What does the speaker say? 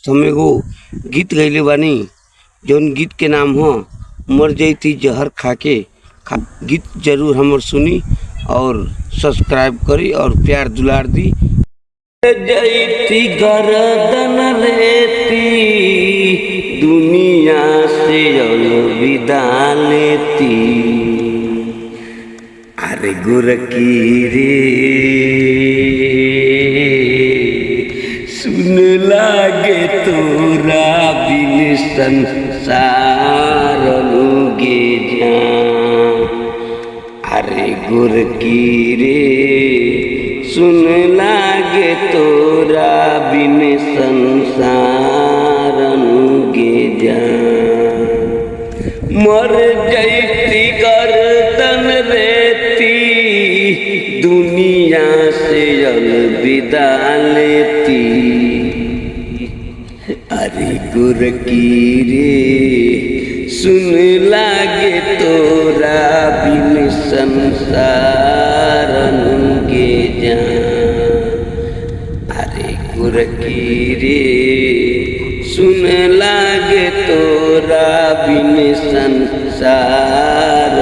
हम एगो गीत गैले बानी जौन गीत के नाम हो मर जैती जहर खाके। गीत जरूर हमर सुनी और सब्सक्राइब करी और प्यार दुलार दी। जैती गर्दन लेती दुनिया से अलविदा लेती, अरे गुरकी रे सुन लागे तोरा बिन संसार लूगे जान, अरे गुरकी रे सुन लागे तोरा बिन संसार लूगे जान। मर जैती गर्दन लेती दुनिया से अलविदा लेती, अरे गुरकी रे सुन लागे तोरा बिन संसार लूगे जान, अरे गुरकी रे सुन लागे तोरा बिन संसार